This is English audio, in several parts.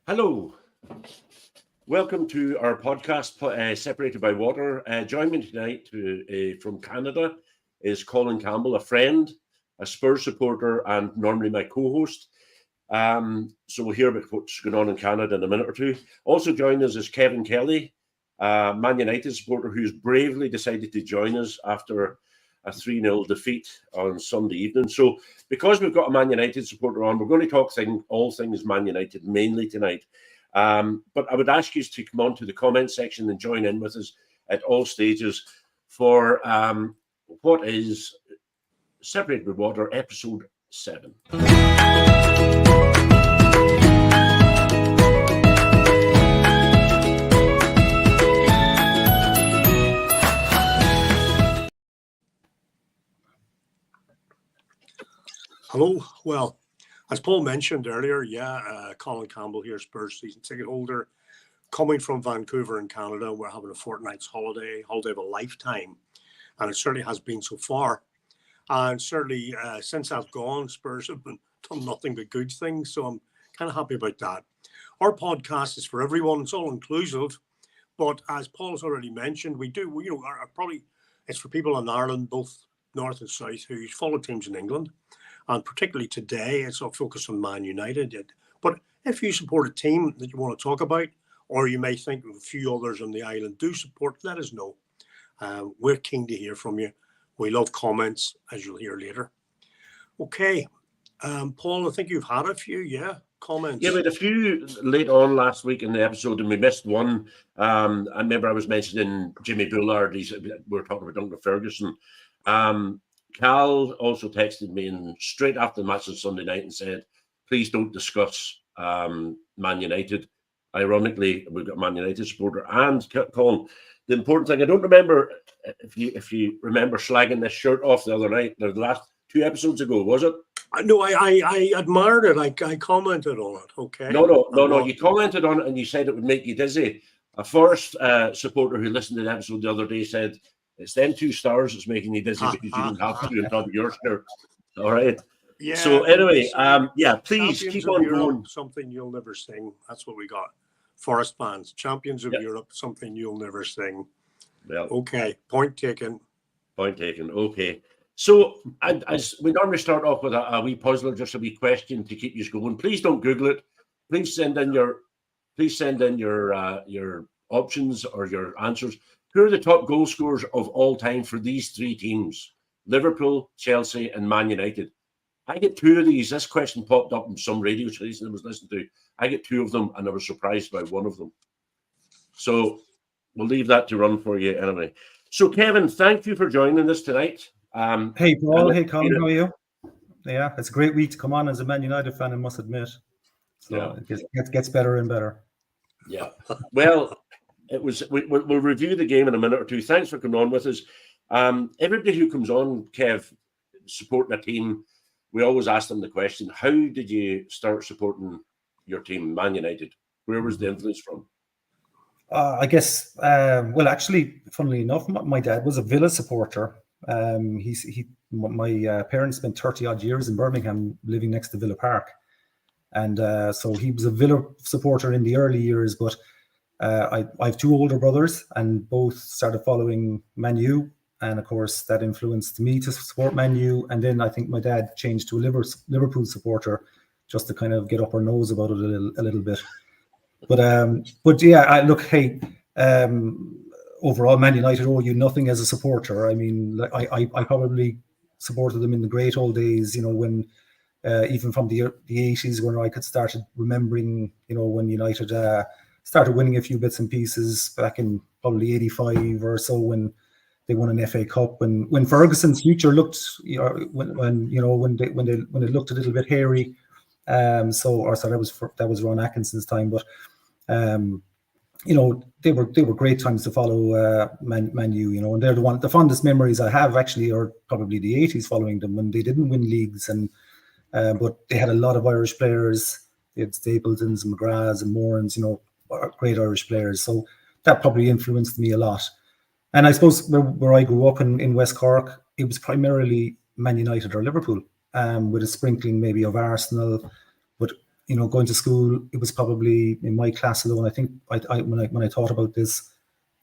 Hello. Welcome to our podcast, Separated by Water. Joining me tonight from Canada is Colin Campbell, a friend, a Spurs supporter, and normally my co-host. So we'll hear about what's going on in Canada in a minute or two. Also joining us is Kevin Kelly, Man United supporter who's bravely decided to join us after a 3-0 defeat on Sunday evening. So because we've got a Man United supporter on, we're going to talk all things Man United mainly tonight. But I would ask you to come on to the comment section and join in with us at all stages for what is Separated with Water, episode 7. Hello. Well, as Paul mentioned earlier, Colin Campbell here, Spurs season ticket holder, coming from Vancouver in Canada. We're having a fortnight's holiday of a lifetime, and it certainly has been so far. And certainly since I've gone, Spurs have done nothing but good things, so I'm kind of happy about that. Our podcast is for everyone; it's all inclusive. But as Paul's already mentioned, it's for people in Ireland, both north and south, who follow teams in England. And particularly today, it's all focused on Man United. But if you support a team that you want to talk about, or you may think of a few others on the island do support, let us know. We're keen to hear from you. We love comments, as you'll hear later. Okay. Paul, I think you've had a few, comments. Yeah, we had a few late on last week in the episode, and we missed one. I remember I was mentioning Jimmy Bullard. We were talking about Duncan Ferguson. Cal also texted me and straight after the match on Sunday night and said, please don't discuss Man United. Ironically, we've got a Man United supporter and Colin. The important thing, I don't remember if you remember slagging this shirt off the other night, the last 2 episodes ago, was it? No, I admired it. I commented on it. Okay. No. You commented on it and you said it would make you dizzy. A Forest supporter who listened to the episode the other day said, it's them 2 stars that's making you dizzy because you don't have to on top of your shirt. All right. Yeah. So anyway, please keep on going. Something you'll never sing. That's what we got. Forest fans, champions of Europe, something you'll never sing. Well, okay. Point taken. Okay. So as we normally start off with a wee puzzler, just a wee question to keep you going. Please don't Google it. Please send in your options or your answers. Who are the top goal scorers of all time for these 3 teams? Liverpool, Chelsea, and Man United. I get 2 of these. This question popped up in some radio station I was listening to. I get 2 of them, and I was surprised by one of them. So we'll leave that to run for you anyway. So, Kevin, thank you for joining us tonight. Hey, Paul. Hey, Colin. How are you? Yeah, it's a great week to come on as a Man United fan, I must admit. So it gets better and better. Yeah. Well, we'll review the game in a minute or two. Thanks for coming on with us. Everybody who comes on, Kev, supporting a team, we always ask them the question, how did you start supporting your team, Man United? Where was the influence from? I guess, actually, funnily enough, my dad was a Villa supporter. My parents spent 30-odd years in Birmingham living next to Villa Park. And so he was a Villa supporter in the early years, but I have 2 older brothers, and both started following Man U, and of course that influenced me to support Man U. And then I think my dad changed to a Liverpool supporter just to kind of get up our nose about it a little bit. But yeah, overall, Man United owe you nothing as a supporter. I mean, I probably supported them in the great old days, when even from the 80s, when I could started remembering, when United started winning a few bits and pieces back in probably 85 or so when they won an FA Cup. When Ferguson's future looked, when it looked a little bit hairy. That was Ron Atkinson's time, but they were great times to follow Man U. And they're the fondest memories I have actually are probably the 80s following them when they didn't win leagues but they had a lot of Irish players. They had Stapletons, McGraths, and Morans, great Irish players. So that probably influenced me a lot. And I suppose where I grew up in West Cork, it was primarily Man United or Liverpool, with a sprinkling maybe of Arsenal. But going to school, it was probably in my class alone. I think when I thought about this,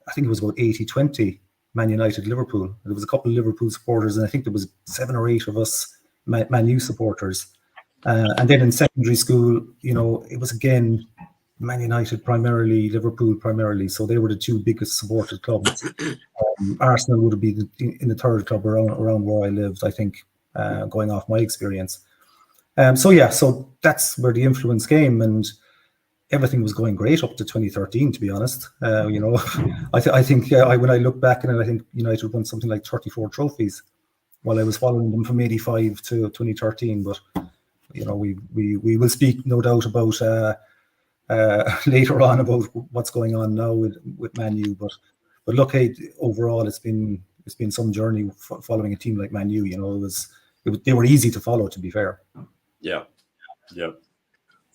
I think it was about 80-20 Man United Liverpool. There was a couple of Liverpool supporters, and I think there was 7 or 8 of us Man U supporters. And then in secondary school, it was again Man United primarily, Liverpool primarily. So they were the 2 biggest supported clubs. Arsenal would have been in the 3rd club around where I lived, I think, going off my experience. So that's where the influence came, and everything was going great up to 2013, to be honest. I think when I look back at it, I think United won something like 34 trophies while I was following them from 85 to 2013. But we will speak no doubt about later on about what's going on now with Man U. But look, hey, overall it's been some journey following a team like Man U. They were easy to follow, to be fair. Yeah.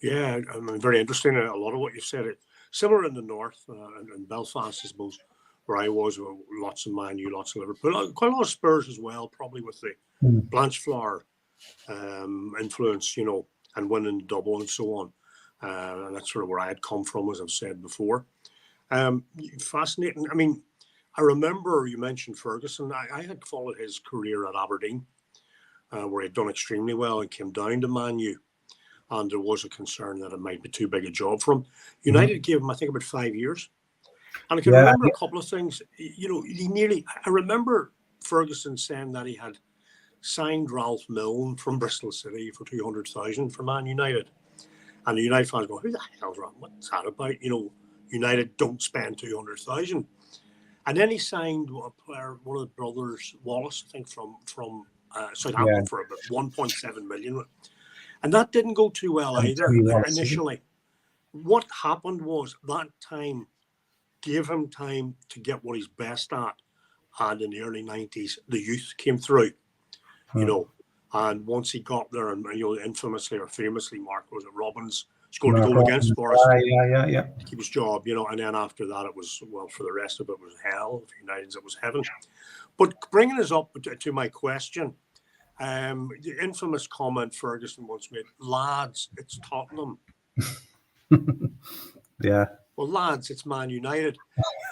Yeah, very interesting. A lot of what you said, similar in the north, and Belfast, I suppose, where I was, lots of Man U, lots of Liverpool, quite a lot of Spurs as well, probably with the Blanchflower influence, and winning double and so on. And that's sort of where I had come from, as I've said before. Fascinating. I mean, I remember you mentioned Ferguson. I had followed his career at Aberdeen, where he'd done extremely well and came down to Man U. And there was a concern that it might be too big a job for him. United gave him, I think, about 5 years. And I can remember a couple of things. I remember Ferguson saying that he had signed Ralph Milne from Bristol City for 200,000 for Man United. And the United fans go, who the hell's wrong? What's that about? United don't spend 200,000. And then he signed a player, one of the brothers, Wallace, I think, from Southampton for about 1.7 million. And that didn't go too well either initially. What happened was that time gave him time to get what he's best at. And in the early 90s, the youth came through, and once he got there, and infamously or famously, Mark, was it Robbins scored a goal against Forest to keep his job, and then after that it was, well, for the rest of it was hell. For United's it was heaven. But bringing us up to my question, the infamous comment Ferguson once made, lads, it's Tottenham. Yeah. Well, lads, it's Man United.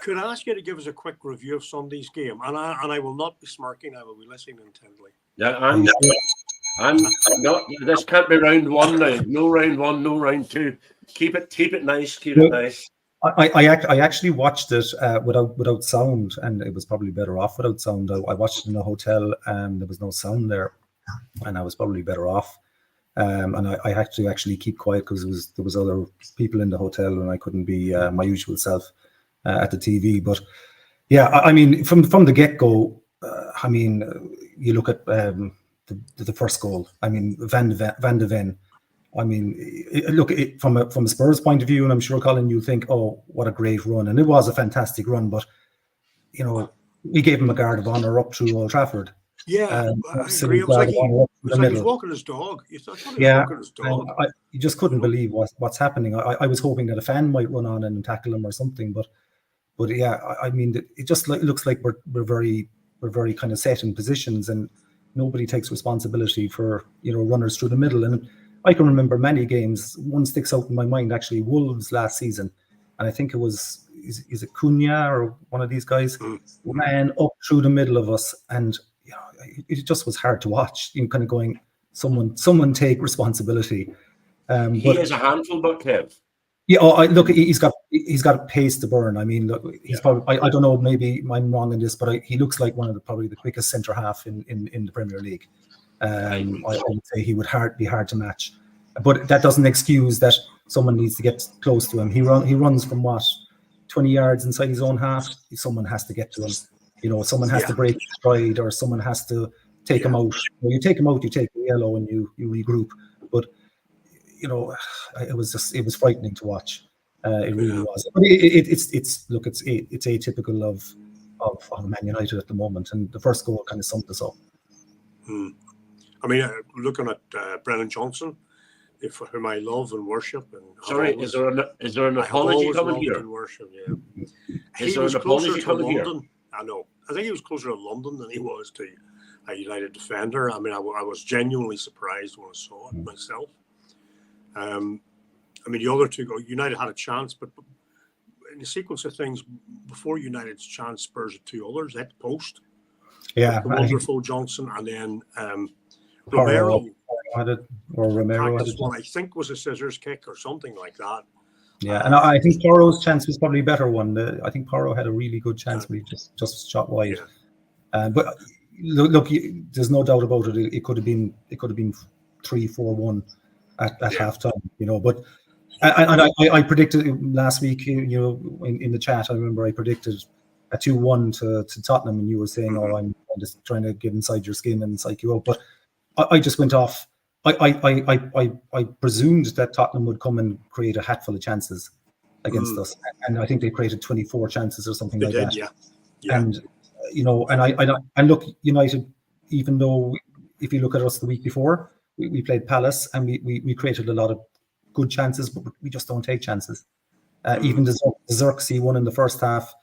Could I ask you to give us a quick review of Sunday's game? And I will not be smirking. I will be listening intently. Yeah, I'm not. This can't be round 1 now. No round 1, no round 2. Keep it nice. Keep it nice. I actually watched it without sound, and it was probably better off without sound. I watched it in a hotel, and there was no sound there, and I was probably better off. And I had to actually keep quiet because there was other people in the hotel, and I couldn't be my usual self at the TV. But yeah, I mean, from the get go, you look at the first goal. I mean, Van de Ven. I mean, from a Spurs point of view, and I'm sure, Colin, you think, oh, what a great run. And it was a fantastic run, but, we gave him a guard of honour up through Old Trafford. Yeah, I agree. It was like he was walking his dog. You thought he was walking his dog. You just couldn't believe what's happening. I was hoping that a fan might run on and tackle him or something, but yeah, I mean, it just looks like we're very kind of set in positions, and nobody takes responsibility for runners through the middle. And I can remember many games. One sticks out in my mind, actually, Wolves last season, and I think it was is it Cunha or one of these guys ran up through the middle of us, and it just was hard to watch. Kind of going, someone take responsibility. He is a handful, but Kev. Yeah, look, he's got a pace to burn. I mean, look, he's probably, I don't know, maybe I'm wrong in this, but he looks like one of probably the quickest centre half in the Premier League. I would say he would be hard to match, but that doesn't excuse that someone needs to get close to him. He runs from 20 yards inside his own half. Someone has to get to him. Someone has to break his stride, or someone has to take him out. When you take him out, you take the yellow and you regroup. But it was frightening to watch. It really was. But it's atypical of Man United at the moment, and the first goal kind of summed us up. I mean, looking at Brennan Johnson, for whom I love and worship. And sorry, is there an apology coming here? Worship, Is there an apology coming here? I know. I think he was closer to London than he was to a United defender. I mean, I was genuinely surprised when I saw it myself. I mean, the other two go. United had a chance, but in the sequence of things, before United's chance, Spurs had two others at the post. Yeah, The wonderful Johnson, and then Romero had it, or Romero had it. One I think was a scissors kick or something like that. Yeah, and I think Porro's chance was probably a better one. I think Porro had a really good chance when he just shot wide. Yeah. But look, there's no doubt about it. It could have been 3-4-1 at halftime, you know. But I predicted last week, you know, in the chat. I remember I predicted a 2-1 to Tottenham, and you were saying, "Oh, I'm just trying to get inside your skin and psych you up." But I just went off. I presumed that Tottenham would come and create a hatful of chances against us, and I think they created 24 chances or something like that. Yeah. And you know, and look, United, even though if you look at us the week before, we played Palace and we created a lot of good chances, but we just don't take chances. Even the Xerxes one in the first half,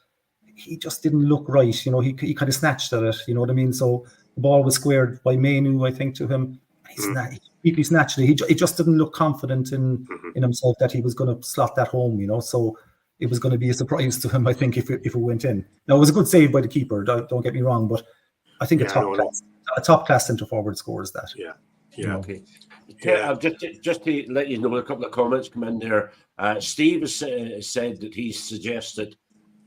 he just didn't look right. You know, he kind of snatched at it. You know what I mean? So the ball was squared by Manu, I think, to him. He completely snatched it. He just didn't look confident in himself that he was going to slot that home, you know. So it was going to be a surprise to him, I think, if it went in. Now, it was a good save by the keeper, don't get me wrong, but I think a top class centre forward scores that. Yeah. You know? Okay. Just to let you know, a couple of comments come in there. Steve has said that he suggests that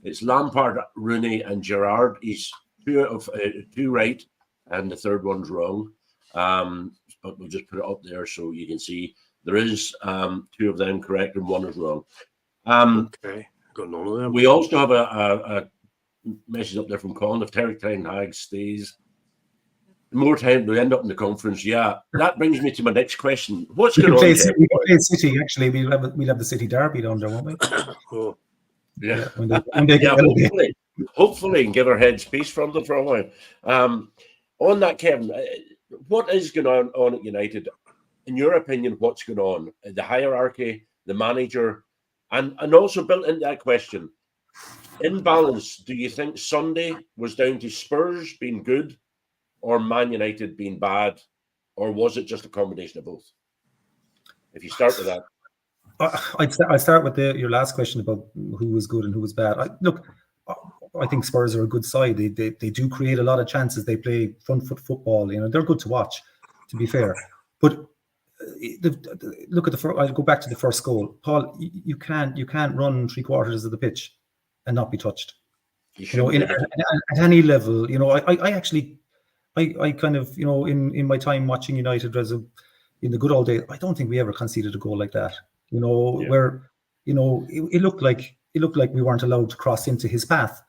it's Lampard, Rooney, and Gerrard. He's two right, and the third one's wrong. But we'll just put it up there so you can see there is two of them correct and one is wrong. Okay, got none of them. We also have a message up there from Colin. If Eric Ten Hag stays, more time to end up in the conference. Yeah, that brings me to my next question. What's going on? We play City. Actually, we'll have the City derby down there, won't we? Oh, yeah. When they get hopefully, and give our heads peace from them for a while. On that, Kevin, what is going on at United? In your opinion, what's going on? The hierarchy, the manager, and also built into that question, in balance, do you think Sunday was down to Spurs being good or Man United being bad, or was it just a combination of both? If you start with that. I'd start with your last question about who was good and who was bad. I think Spurs are a good side. They do create a lot of chances. They play front foot football. You know, they're good to watch, to be fair. But look at I'll go back to the first goal. Paul, you can't run 3/4 of the pitch and not be touched. You know, at any level. You know, I kind of, you know, in my time watching United in the good old days, I don't think we ever conceded a goal like that. You know, where, you know, it looked like we weren't allowed to cross into his path.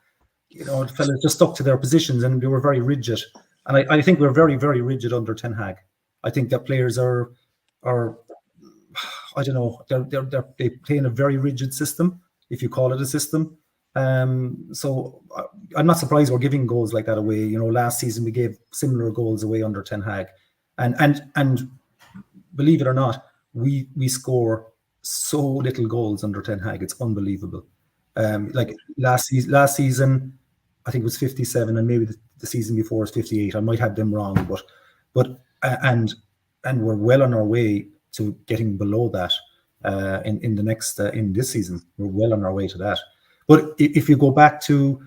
You know, the fellas just stuck to their positions and they were very rigid. And I think we're very, very rigid under Ten Hag. I think that players are I don't know, they play in a very rigid system, if you call it a system. So I'm not surprised we're giving goals like that away. You know, last season we gave similar goals away under Ten Hag, and believe it or not, we score so little goals under Ten Hag. It's unbelievable. Like last season, I think it was 57, and maybe the season before was 58. I might have them wrong, but and we're well on our way to getting below that in the next in this season. We're well on our way to that. But if you go back to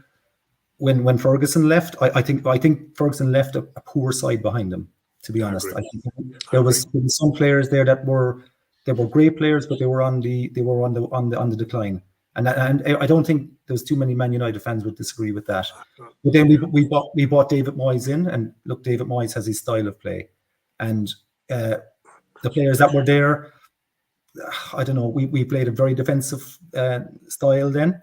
when Ferguson left, I think Ferguson left a poor side behind him. To be honest, I think there was some players there that were great players, but they were on the decline. And I don't think there's too many Man United fans would disagree with that. But then we bought David Moyes in, and look, David Moyes has his style of play, and the players that were there, I don't know. We played a very defensive style then.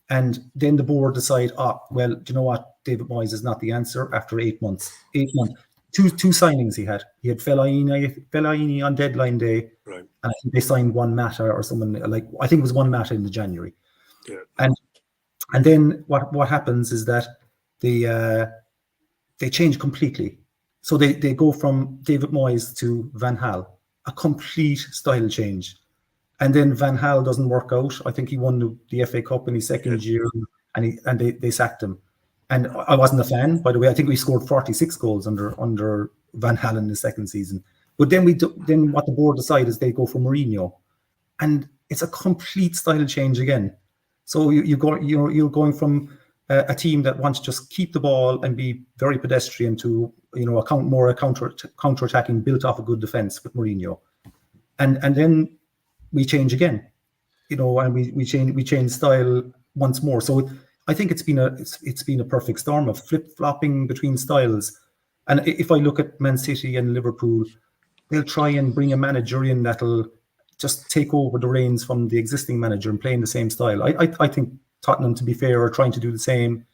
And then the board decide, well, do you know what? David Moyes is not the answer after 8 months. 8 months. Two signings he had. He had Fellaini on deadline day. Right. And I think they signed Juan Mata or someone like, I think it was Juan Mata in the January. Yeah. And then what happens is that they change completely. So they go from David Moyes to Van Gaal, a complete style change. And then Van Gaal doesn't work out. I think he won the FA Cup in his second year, and they sacked him. And I wasn't a fan, by the way. I think we scored 46 goals under Van Gaal in the second season. But then what the board decide is they go for Mourinho, and it's a complete style change again. So you're going from a team that wants to just keep the ball and be very pedestrian to a counter-attacking built off a good defense with Mourinho, and then we change again, and we change style once more. So I think it's been a perfect storm of flip-flopping between styles. And if I look at Man City and Liverpool, they'll try and bring a manager in that'll just take over the reins from the existing manager and play in the same style. I think Tottenham, to be fair, are trying to do the same.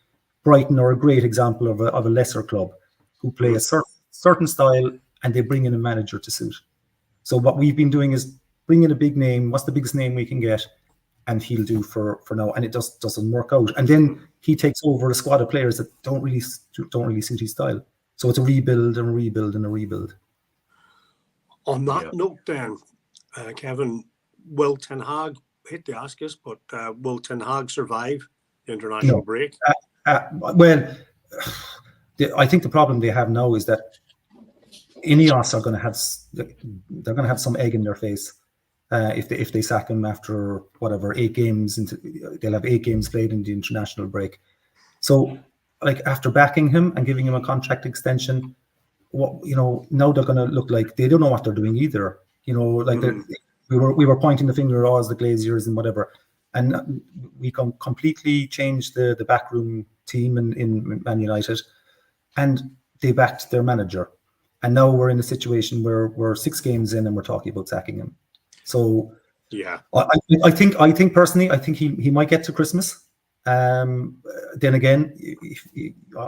Brighton are a great example of a lesser club who play a certain style and they bring in a manager to suit. So what we've been doing is bring in a big name. What's the biggest name we can get? And he'll do for now. And it just doesn't work out. And then he takes over a squad of players that don't really suit his style. So it's a rebuild and a rebuild and a rebuild. On that note, then, Kevin, will Ten Hag, hate to ask us, but will Ten Hag survive the international break? Well, I think the problem they have now is that Ineos are going to have some egg in their face if they sack him after 8 games. They'll have 8 games played in the international break. So, after backing him and giving him a contract extension, now they're going to look like they don't know what they're doing either. We were pointing the finger as the Glaziers and whatever, and we completely changed the backroom team in Man United, and they backed their manager, and now we're in a situation where we're 6 games in and we're talking about sacking him. So yeah, I think personally, I think he might get to Christmas. Then again,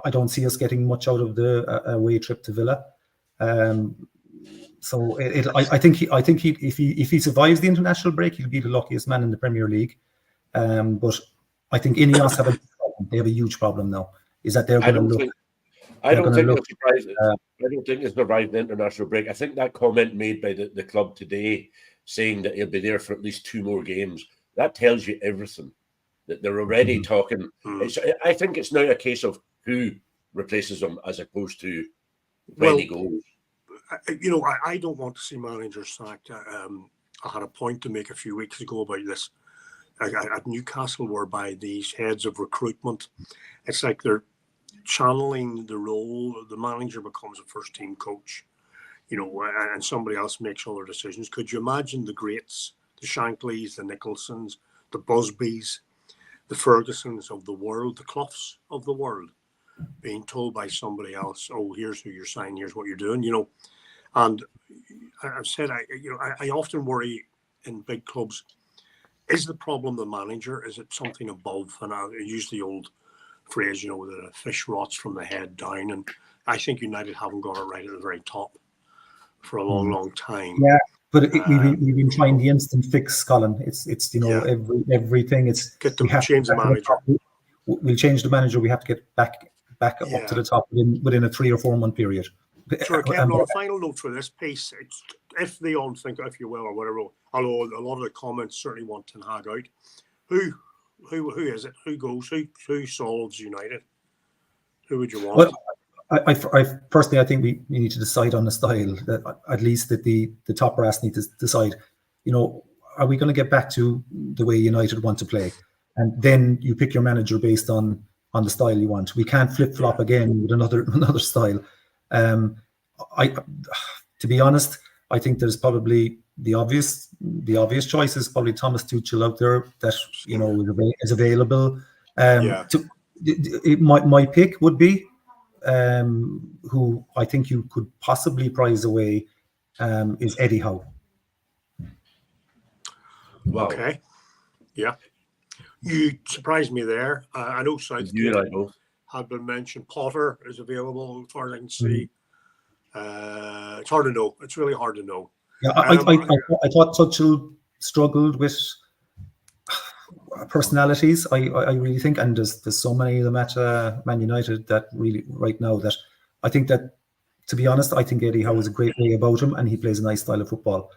I don't see us getting much out of the away trip to Villa. So I think if he survives the international break, he'll be the luckiest man in the Premier League. But I think Ineos have a huge problem now. Is that they're going to look. I don't think it's survived the international break. I think that comment made by the club today, saying that he'll be there for at least 2 more games, that tells you everything. That they're already talking. I think it's now a case of who replaces him as opposed to when he goes. I don't want to see managers sacked. I had a point to make a few weeks ago about this. At Newcastle, whereby these heads of recruitment, it's like they're channeling the role. The manager becomes a first-team coach, and somebody else makes all their decisions. Could you imagine the greats, the Shankleys, the Nicholsons, the Busbys, the Fergusons of the world, the Cloughs of the world, being told by somebody else, "Oh, here's who you're signing, here's what you're doing," And I've said, I often worry in big clubs, is the problem the manager? Is it something above? And I use the old phrase, that a fish rots from the head down. And I think United haven't got it right at the very top for a long, long time. Yeah, but we've been trying the instant fix, Colin. It's everything. Change the manager. We'll change the manager. We have to get back up to the top within a 3 or 4 month period. Sure, Kevin, on a final note for this piece, if they all think, if you will, or whatever, although a lot of the comments certainly want Ten Hag out, who is it? Who goes? Who solves United? Who would you want? Well, I personally, I think we need to decide on the style. That at least that the top brass need to decide. Are we going to get back to the way United want to play? And then you pick your manager based on the style you want. We can't flip flop again with another style. To be honest, I think there's probably the obvious choice is probably Thomas Tuchel out there that is available. My pick would be who I think you could possibly prize away is Eddie Howe. Wow. Okay. Yeah. You surprised me there. I know Southgate had been mentioned. Potter is available as far as I can see. It's hard to know. It's really hard to know. Yeah, I thought Tuchel struggled with personalities. I really think, and there's so many of them at Man United that really right now that I think that, to be honest, I think Eddie Howe is a great way about him, and he plays a nice style of football.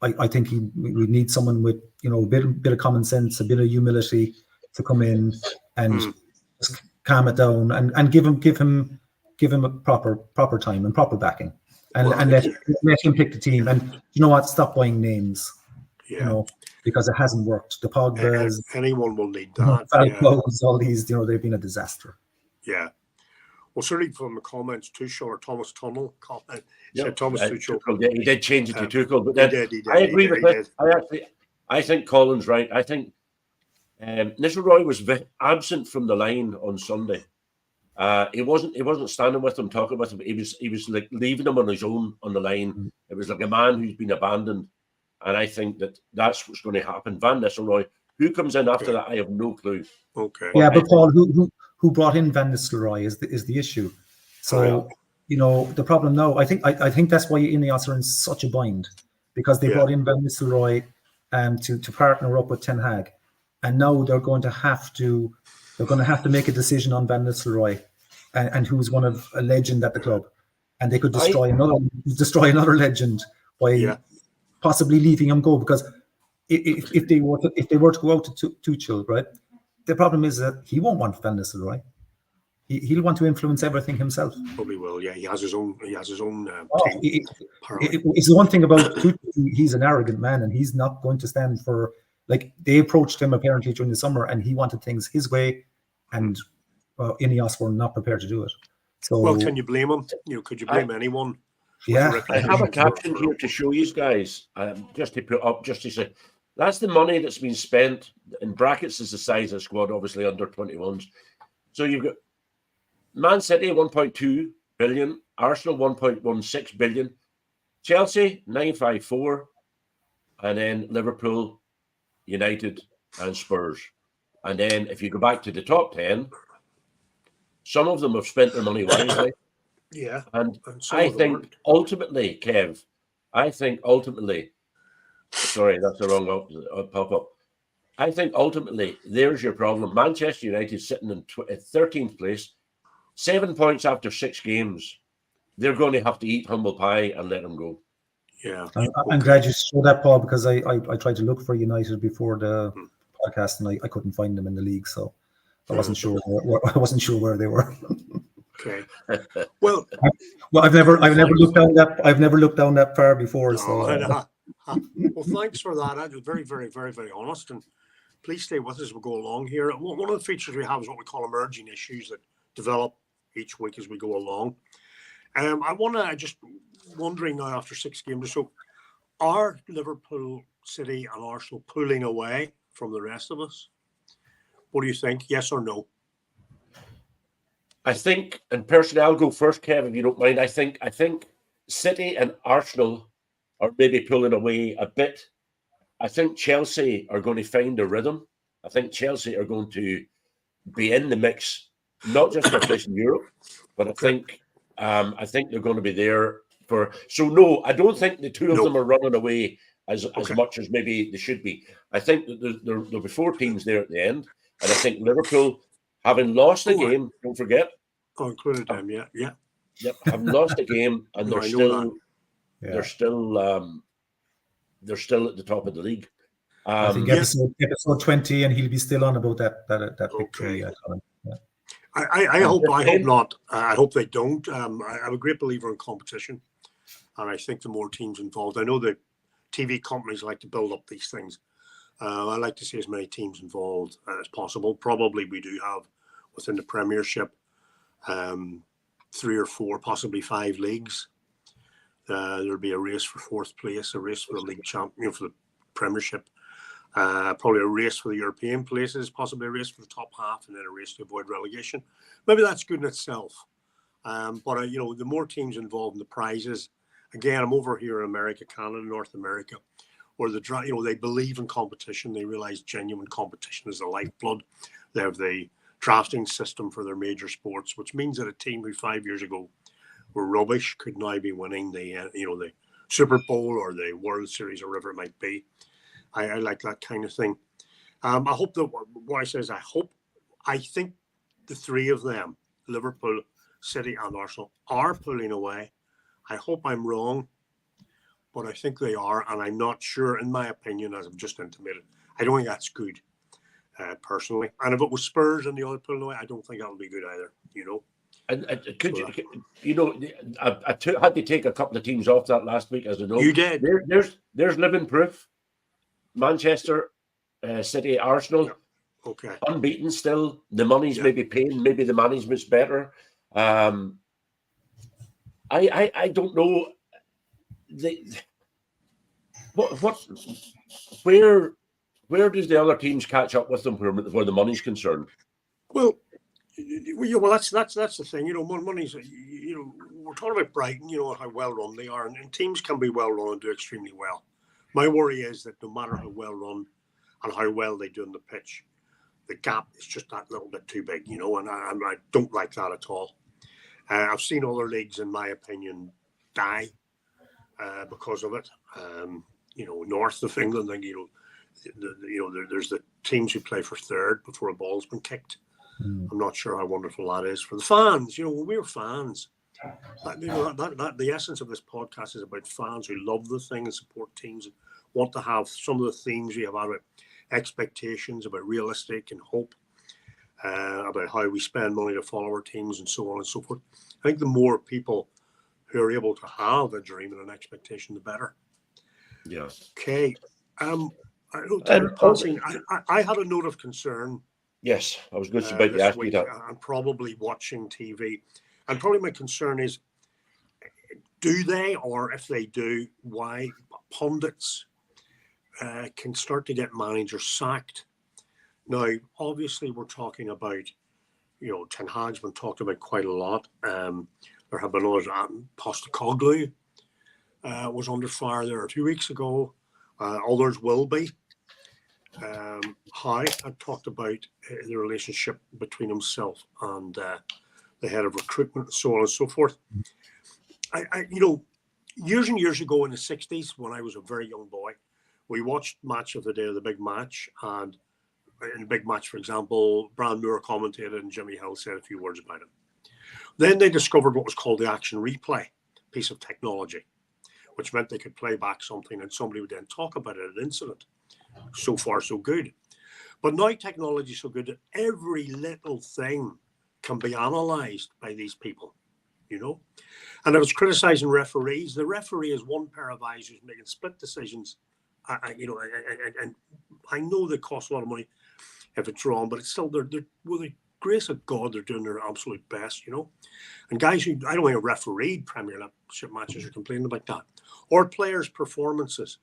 I think we need someone with a bit of common sense, a bit of humility to come in and just calm it down and give him a proper time and proper backing and let him pick the team. And you know what? Stop buying names. Yeah. You know, because it hasn't worked. The Pogba's, anyone will need that. Falcos, all these, you know, they've been a disaster. Yeah. Well, certainly from the comments, Tuchel or Thomas Tunnel comment Yep. said Thomas Tuchel. He did change it to Tuchel, but then He did, I agree with it. I think Colin's right. I think Nistelrooy was absent from the line on Sunday. He wasn't standing with them, talking with them. He was like leaving them on his own on the line. It was like a man who's been abandoned, and I think that's what's going to happen. Van Nistelrooy, who comes in after that, I have no clue. Okay. Yeah, but Paul, who brought in Van Nistelrooy is the issue. So you know the problem now. I think that's why Ineos are in such a bind, because they brought in Van Nistelrooy to partner up with Ten Hag, and now they're going to have to make a decision on Van Nistelrooy, and who's one of a legend at the club, and they could destroy another legend by possibly leaving him go, because if they were to go out to Tuchel, right, the problem is that he won't want Van Nistelrooy. He'll want to influence everything himself. Probably will. Yeah, he has his own. It's the one thing about Tuchel. He's an arrogant man, and he's not going to stand for. Like, they approached him apparently during the summer, and he wanted things his way, and Ineos were not prepared to do it. So, well, can you blame him? Could you blame anyone? Yeah, I have a caption here to show you guys, just to put up, just to say, that's the money that's been spent. In brackets is the size of the squad, obviously under 21s. So you've got Man City 1.2 billion, Arsenal 1.16 billion, Chelsea 954, and then Liverpool, United, and Spurs. And then if you go back to the top 10, some of them have spent their money wisely. Yeah. And I think ultimately, Kev, sorry, that's the wrong pop-up. I think ultimately, there's your problem. Manchester United sitting in 13th place, 7 points after 6 games. They're going to have to eat humble pie and let them go. Yeah. I'm glad you showed that, Paul, because I tried to look for United before the podcast, and I couldn't find them in the league, so I wasn't sure where they were. Okay. Well, I've never looked down that. I've never looked down that far before. Well, thanks for that. I was very, very, very, very honest, and please stay with us as we go along here. One of the features we have is what we call emerging issues that develop each week as we go along. I just wondering now, after 6 games or so, are Liverpool, City, and Arsenal pulling away from the rest of us? What do you think? Yes or no? I think, and personally, I'll go first, Kev, if you don't mind. I think City and Arsenal are maybe pulling away a bit. I think Chelsea are going to find a rhythm. I think Chelsea are going to be in the mix, not just for place in Europe, but I think they're going to be there for. So no, I don't think the two of them are running away as much as maybe they should be. I think that there'll be 4 teams there at the end, and I think Liverpool, having lost the game, don't forget. Oh, included them, yeah. Yep, having lost the game, and they're still at the top of the league. I think episode 20, and he'll be still on about that victory. I hope not. I hope they don't. I'm a great believer in competition, and I think the more teams involved. I know that TV companies like to build up these things. I like to see as many teams involved as possible. Probably we do have within the Premiership 3 or 4, possibly 5 leagues. There'll be a race for 4th place, a race for the league champion, for the Premiership. Probably a race for the European places, possibly a race for the top half, and then a race to avoid relegation. Maybe that's good in itself. But the more teams involved in the prizes, again, I'm over here in America, Canada, North America, where they believe in competition. They realize genuine competition is the lifeblood. They have the drafting system for their major sports, which means that a team who 5 years ago were rubbish could now be winning the Super Bowl or the World Series or whatever it might be. I like that kind of thing. I hope that what I say is I think the 3 of them, Liverpool, City, and Arsenal, are pulling away. I hope I'm wrong, but I think they are, and I'm not sure, in my opinion, as I've just intimated. I don't think that's good, personally. And if it was Spurs and the other pulling away, I don't think that would be good either, And I had to take a couple of teams off that last week, as I know. You did. There's living proof. Manchester City, Arsenal. Yeah. Okay. Unbeaten still. The money's maybe paying. Maybe the management's better. I don't know. Where does the other teams catch up with them where the money's concerned? Well, that's the thing. Money's. We're talking about Brighton. How well run they are, and teams can be well run and do extremely well. My worry is that no matter how well run and how well they do on the pitch, the gap is just that little bit too big. And I don't like that at all. I've seen other leagues, in my opinion, die because of it. North of England, there's the teams who play for third before a ball's been kicked. I'm not sure how wonderful that is for the fans. When we're fans, the essence of this podcast is about fans who love the thing and support teams and want to have some of the themes we have about expectations, about realistic and hope, about how we spend money to follow our teams and so on and so forth. I think the more people who are able to have a dream and an expectation, the better. Yeah. Okay. I had a note of concern. Yes, I was just about to ask you that. And probably watching TV. And probably my concern is, do they, or if they do, why pundits can start to get managers sacked? Now, obviously, we're talking about, Ten Hag's been talked about quite a lot. There have been others. Postecoglou was under fire there 2 weeks ago. Others will be. Howe had talked about the relationship between himself and the head of recruitment, and so on and so forth. Years and years ago in the 60s, when I was a very young boy, we watched Match of the Day of the Big Match. And in the Big Match, for example, Brian Moore commentated and Jimmy Hill said a few words about him. Then they discovered what was called the action replay piece of technology, which meant they could play back something and somebody would then talk about it, an incident. So far, so good. But now technology is so good that every little thing can be analysed by these people, And I was criticising referees. The referee is one pair of eyes who's making split decisions. And I know they cost a lot of money if it's wrong, but it's still, they're with the grace of God, they're doing their absolute best, And guys who, I don't think have refereed Premiership matches are complaining about that. Or players' performances.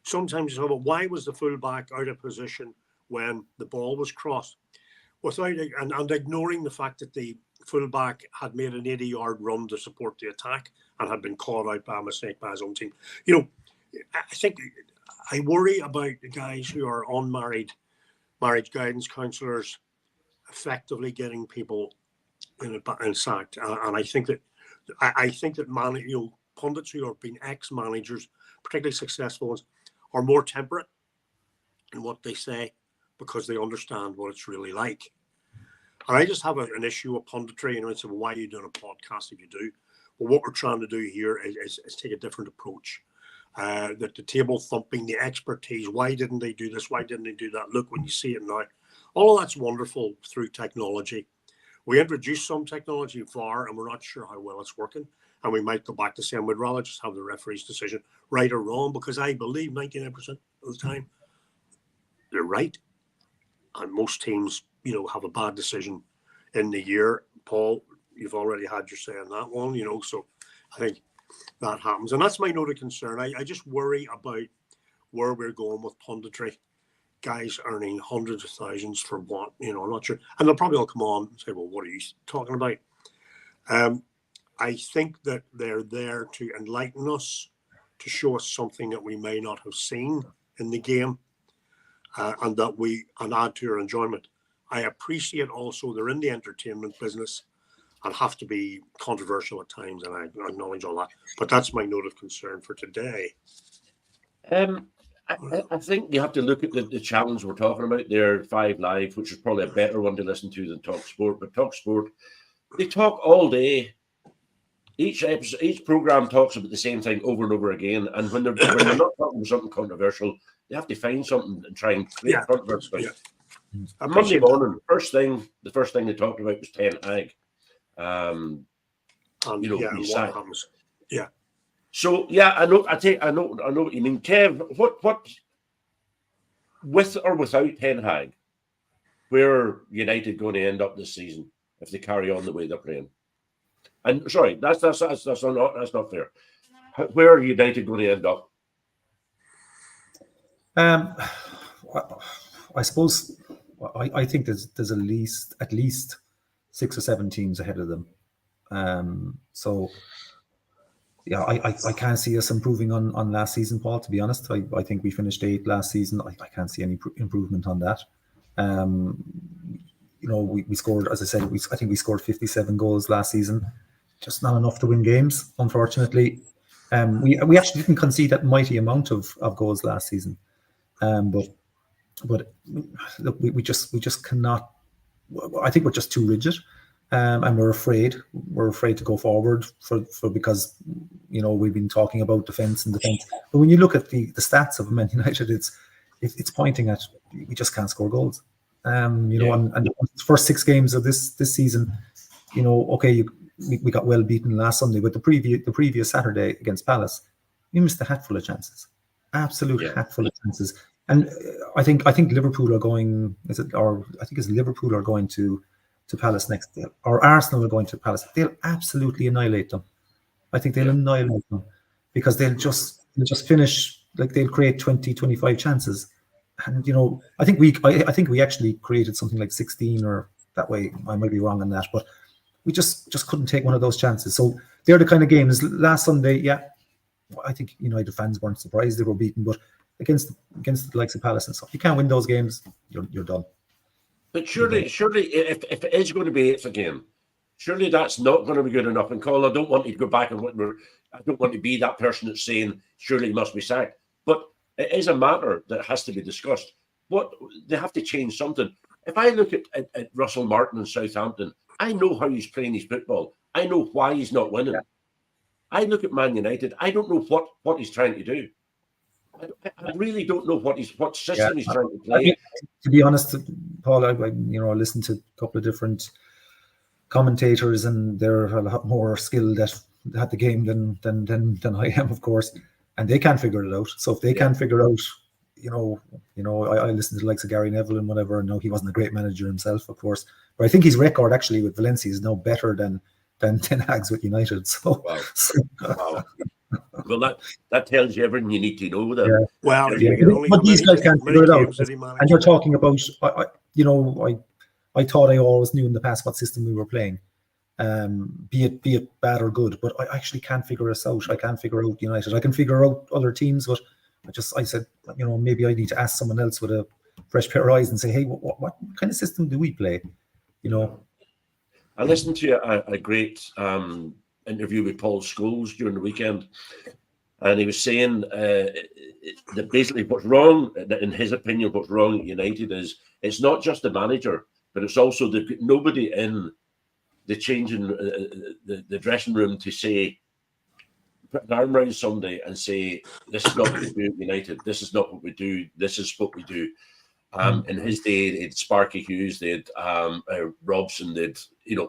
Sometimes you talk about why was the fullback out of position when the ball was crossed, and ignoring the fact that the fullback had made an 80-yard run to support the attack and had been caught out by a mistake by his own team. I think I worry about the guys who are unmarried, marriage guidance counsellors, effectively getting people in sacked. And I think that pundits who have been ex-managers, particularly successful ones, are more temperate in what they say because they understand what it's really like. And I just have an issue with punditry, and it's why are you doing a podcast if you do? Well, what we're trying to do here is take a different approach. That the table thumping, the expertise, why didn't they do this? Why didn't they do that? Look, when you see it now, all of that's wonderful through technology. We introduced some technology far, and we're not sure how well it's working. And we might go back to saying we'd rather just have the referee's decision, right or wrong, because I believe 99% of the time they're right. And most teams, have a bad decision in the year. Paul, you've already had your say on that one, so I think that happens. And that's my note of concern. I just worry about where we're going with punditry. Guys earning hundreds of thousands for what, I'm not sure. And they'll probably all come on and say, well, what are you talking about? I think that they're there to enlighten us, to show us something that we may not have seen in the game, and add to our enjoyment. I appreciate also they're in the entertainment business and have to be controversial at times, and I acknowledge all that. But that's my note of concern for today. I think you have to look at the challenge we're talking about there, 5 Live, which is probably a better one to listen to than Talk Sport. But Talk Sport, they talk all day. Each program talks about the same thing over and over again. And when they're not talking about something controversial, they have to find something and try and create controversy. Yeah. Monday morning, the first thing they talked about was Ten Hag. What happens? Yeah. So I know what you mean, Kev. with or without Ten Hag, where are United going to end up this season if they carry on the way they're playing? And sorry, that's not fair. Where are United going to end up? I suppose I think there's at least 6 or 7 teams ahead of them. So yeah, I can't see us improving on last season, Paul. To be honest, I think we finished 8th last season. I can't see any improvement on that. We scored, as I said, I think we scored 57 goals last season. Just not enough to win games, unfortunately. We actually didn't concede that mighty amount of goals last season. But look, we just cannot. I think we're just too rigid, and we're afraid. We're afraid to go forward for because we've been talking about defense. But when you look at the stats of Man United, it's pointing at we just can't score goals. And the first 6 games of this season, we got well beaten last Sunday, but the previous Saturday against Palace, we missed a hatful of chances, hatful of chances. And I think Liverpool are going. I think it's Liverpool are going to Palace next, or Arsenal are going to Palace. They'll absolutely annihilate them. I think they'll annihilate them because they'll just finish, like they'll create 20, 25 chances. And I think we actually created something like 16 or that way. I might be wrong on that, but we just couldn't take one of those chances. So they're the kind of games. Last Sunday, I think United fans weren't surprised they were beaten, but against the likes of Palace and stuff, you can't win those games. You're done. But surely, if it is going to be 8th again, surely that's not going to be good enough. And Colin, I don't want you to go back and I don't want to be that person that's saying surely he must be sacked. But it is a matter that has to be discussed. They have to change something. If I look at Russell Martin in Southampton, I know how he's playing his football. I know why he's not winning. Yeah. I look at Man United. I don't know what he's trying to do. I really don't know what system he's trying to play. To be honest, Paul, I listened to a couple of different commentators, and they're a lot more skilled at the game than I am, of course, and they can't figure it out. So if they can't figure out, I listened to the likes of Gary Neville and whatever. No, he wasn't a great manager himself, of course, but I think his record actually with Valencia is now better than Ten Hag's with United. So, wow. Well, that tells you everything you need to know. Then, well, but these guys can't figure it out. And you're talking about, I thought I always knew in the past what system we were playing, be it bad or good. But I actually can't figure us out. I can't figure out United. I can figure out other teams, but I said, maybe I need to ask someone else with a fresh pair of eyes and say, hey, what kind of system do we play? I listened to a great interview with Paul Scholes during the weekend, and he was saying that basically what's wrong, in his opinion, what's wrong at United is it's not just the manager, but it's also nobody in the changing the dressing room to say, put an arm around somebody and say, this is not what we do at United, this is not what we do, this is what we do. In his day, they had Sparky Hughes, they had Robson, they'd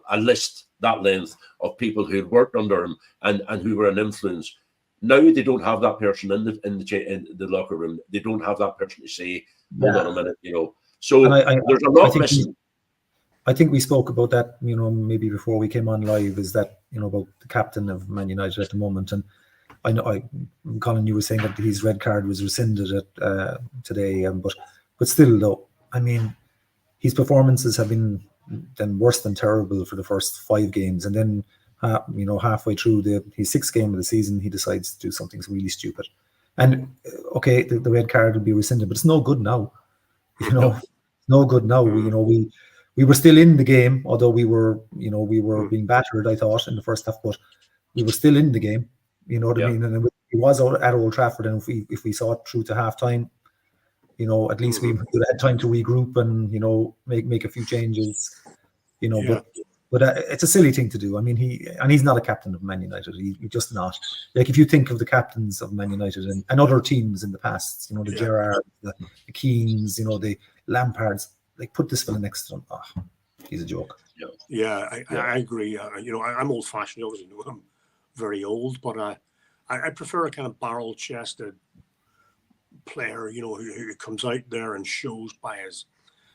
a list that length of people who had worked under him and who were an influence. Now they don't have that person in the locker room. They don't have that person to say, hold on a minute, So there's a lot missing. I think we spoke about that, maybe before we came on live, is that, about the captain of Man United at the moment. And I know, Colin, you were saying that his red card was rescinded today, but still, though, I mean, his performances have been then worse than terrible for the first 5 games, and then halfway through his 6th game of the season, he decides to do something really stupid. And okay, the red card will be rescinded, but it's no good now. No good now. We were still in the game, although we were being battered, I thought, in the first half, but we were still in the game. You know what I mean? And it was at Old Trafford, and if we saw it through to half time, at least we would have had time to regroup and make a few changes. But it's a silly thing to do. I mean, he's not a captain of Man United. He's just not. Like, if you think of the captains of Man United and other teams in the past, the Gerrard, the Keanes, the Lampards, like, put this fella next to him. He's a joke. I agree. I'm old-fashioned. I obviously know I'm very old, but I prefer a kind of barrel-chested player, who comes out there and shows by his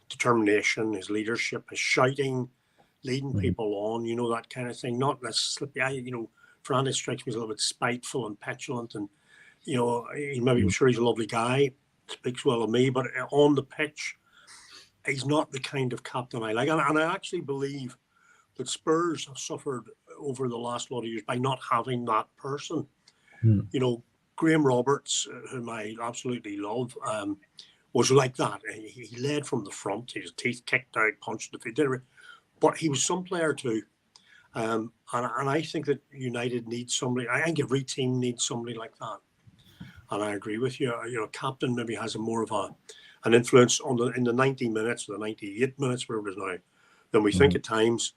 determination, his leadership, his shouting, leading people on, that kind of thing. Not that slippy. Fernandes strikes me as a little bit spiteful and petulant, and I'm sure he's a lovely guy, speaks well of me, but on the pitch, he's not the kind of captain I like. And I actually believe that Spurs have suffered over the last lot of years by not having that person. Graham Roberts, whom I absolutely love, was like that. He led from the front. His teeth kicked out, punched the feet. But he was some player too. And I think that United needs somebody. I think every team needs somebody like that. And I agree with you. Captain maybe has a more of an influence in the 90 minutes, or the 98 minutes, wherever it is now, than we think at times.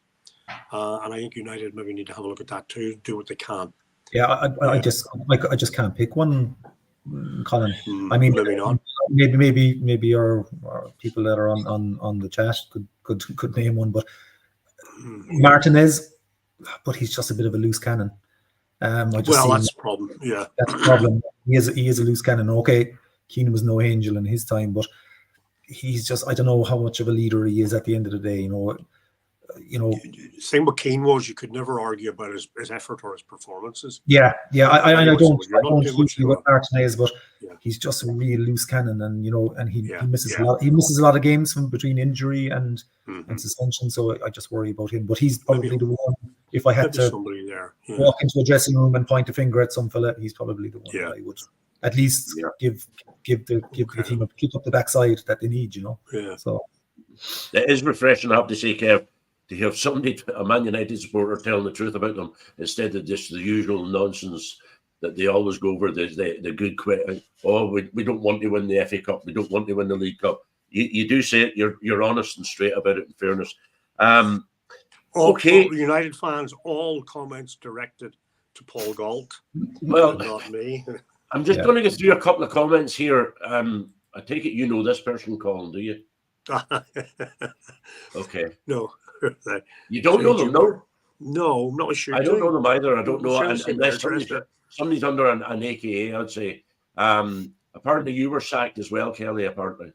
And I think United maybe need to have a look at that too, do what they can. Yeah, I just can't pick one, Colin. I mean, maybe not. Maybe our people that are on the chat could name one, but Martinez, but he's just a bit of a loose cannon. That's the problem. Yeah, that's the problem. He is a loose cannon. Okay, Keane was no angel in his time, but he's just, I don't know how much of a leader he is at the end of the day. Same with Keane was, you could never argue about his effort or his performances. Yeah. I don't usually with Martinez, but he's just a real loose cannon, and he misses a lot. He misses a lot of games from between injury and suspension. So I just worry about him. But he's probably the one. If I had to walk into a dressing room and point a finger at some fella, he's probably the one that I would at least give the team a kick up the backside that they need. Yeah. So it is refreshing, I have to say, Kev, to have somebody, a Man United supporter, telling the truth about them instead of just the usual nonsense that they always go over, the good quit. Oh, we don't want to win the FA Cup. We don't want to win the League Cup. You do say it. You're honest and straight about it, in fairness. Okay. All United fans, all comments directed to Paul Galt. Well, not me. I'm just going to go through a couple of comments here. I take it you know this person, Colin, do you? Okay. No. You don't know them, no? No, I'm not sure. I don't know them either. I don't know. Unless somebody's under an AKA, I'd say. Apparently, you were sacked as well, Kelly, apparently.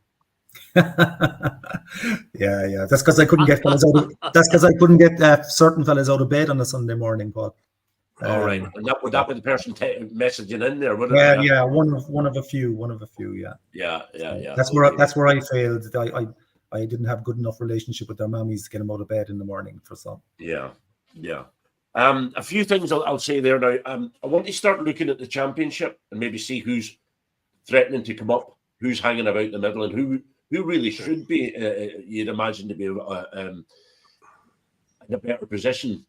Yeah. That's because I couldn't get fellas out of. That's because I couldn't get certain fellas out of bed on a Sunday morning, Paul. All right, and would that be the person messaging in there? Yeah. One of a few. Yeah. That's where I failed. I didn't have good enough relationship with their mammies to get them out of bed in the morning for some. Yeah. A few things I'll say there now. I want to start looking at the Championship and maybe see who's threatening to come up, who's hanging about the middle, and who really should be, you'd imagine, to be in a better position.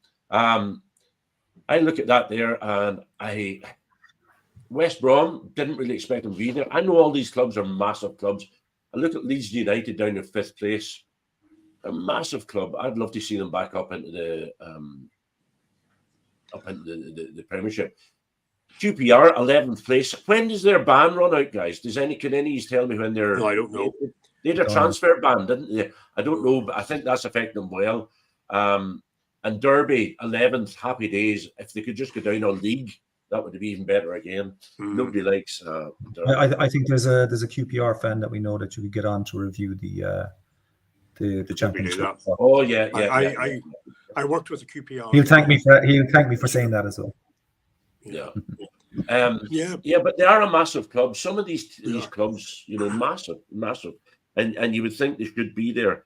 I look at that there, and West Brom didn't really expect them to be there. I know all these clubs are massive clubs. I look at Leeds United down in 5th place, a massive club. I'd love to see them back up into the Premiership. QPR 11th place. When does their ban run out, guys? Can any of you tell me when they're? No, I don't know. They had a transfer ban, didn't they? I don't know, but I think that's affecting them well. And Derby 11th. Happy days. If they could just go down on league, that would be even better again. Nobody likes. I think there's a QPR fan that we know that you could get on to review the championship. Oh yeah. I worked with the QPR. He'll thank me for saying that as well. Yeah. But they are a massive club. Some of these clubs, massive, and you would think they should be there.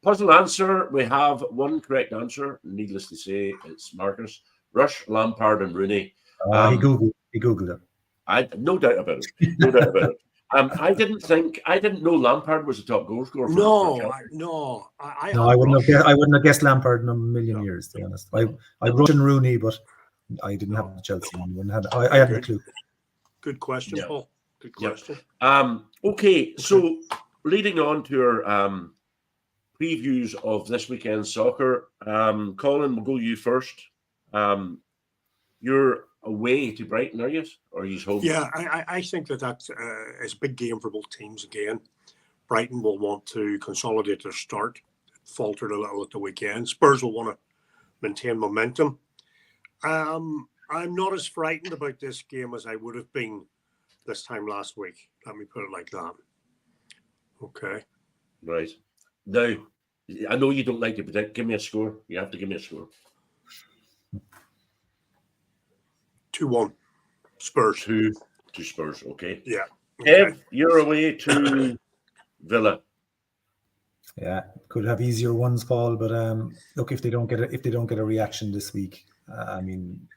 Puzzle answer. We have one correct answer. Needless to say, it's Marcus. Rush, Lampard, and Rooney. He googled it. No doubt about it. I didn't know Lampard was the top goal scorer. I wouldn't have guessed Lampard in a million years, to be honest. I wrote in Rooney, but I didn't have Chelsea. I had no clue. Good question, Paul. Good question. Okay, so leading on to our previews of this weekend's soccer, Colin, we'll go you first. You're away to Brighton, are you? Or are you home? Yeah, I think that is a big game for both teams again. Brighton will want to consolidate their start. Faltered a little at the weekend. Spurs will want to maintain momentum. I'm not as frightened about this game as I would have been this time last week. Let me put it like that. Okay. Right. Now, I know you don't like to predict. Give me a score. You have to give me a score. 2-1. Spurs. 2 to Spurs. Okay. Yeah. Kev, Okay. you're away to Villa. Yeah, could have easier ones, Paul. But look, if they don't get a reaction this week, I mean,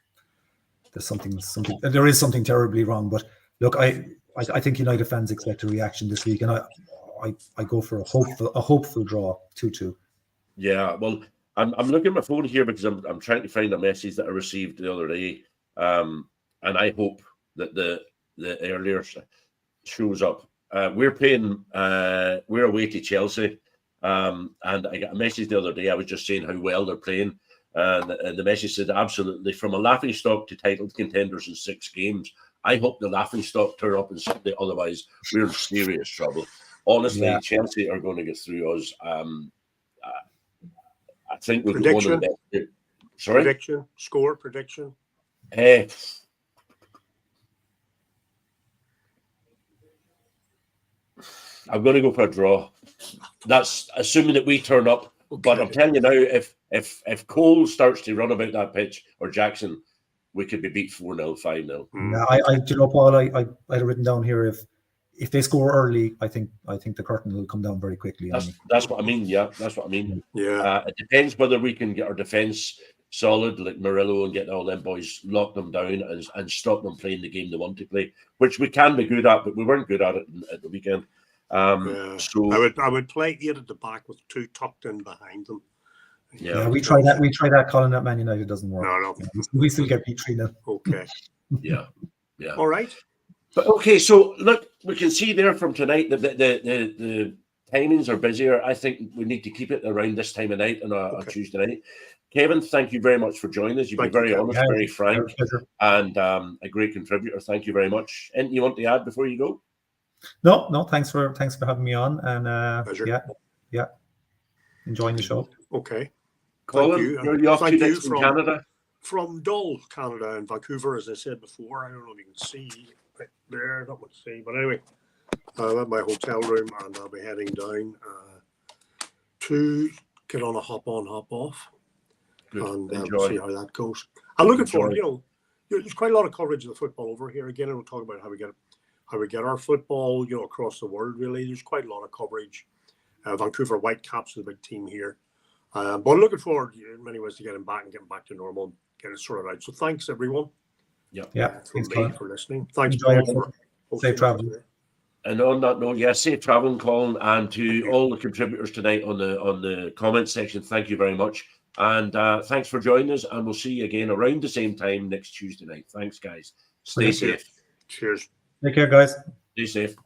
there is something terribly wrong. But look, I think United fans expect a reaction this week, and I go for a hopeful draw, 2-2. Yeah, well, I'm looking at my phone here because I'm trying to find a message that I received the other day, and I hope that the earlier shows up. We're away to Chelsea, and I got a message the other day. I was just saying how well they're playing, and the message said absolutely from a laughing stock to title contenders in 6 games. I hope the laughing stock turn up in Sunday, otherwise we're in serious trouble. Honestly, Chelsea are going to get through us. I think we've got one of the best. Sorry? Prediction? Score? Prediction? I'm going to go for a draw. That's assuming that we turn up. Okay. But I'm telling you now, if Cole starts to run about that pitch, or Jackson, we could be beat 4-0, 5-0. Yeah, Paul, I had it written down here. If they score early, I think the curtain will come down very quickly. That's what I mean. Yeah, that's what I mean. Yeah. It depends whether we can get our defence solid, like Murillo, and get all them boys, lock them down and stop them playing the game they want to play, which we can be good at, but we weren't good at it at the weekend. So I would play 8 at the back with 2 tucked in behind them. Yeah, we try that, Colin, at Man United. Doesn't work. No. We still get beat 3-0. Okay. Yeah. All right. But okay, so look, we can see there from tonight that the timings are busier. I think we need to keep it around this time of night on a Tuesday night. Kevin, thank you very much for joining us. You've been very honest, very frank, and a great contributor. Thank you very much. Anything you want to add before you go? No. Thanks for having me on, and pleasure. Yeah. Enjoying the show. Okay. Colin, you're off to next in Canada. From Dull, Canada, and Vancouver, as I said before. I don't know if you can see right there, not much to see, but anyway, I'm at my hotel room and I'll be heading down to get on a hop on, hop off. Good. And see how that goes. I'm looking forward. There's quite a lot of coverage of the football over here. Again, we'll talk about how we get our football, across the world. Really, there's quite a lot of coverage. Vancouver Whitecaps is a big team here, but I'm looking forward in many ways to getting back to normal, getting it sorted out. So thanks everyone. Thanks for listening. Thanks, Paul, for safe travel. And on that note, safe traveling, Colin, and to all the contributors tonight on the comment section. Thank you very much, and thanks for joining us. And we'll see you again around the same time next Tuesday night. Thanks, guys. Stay safe. Cheers. Take care, guys. Stay safe.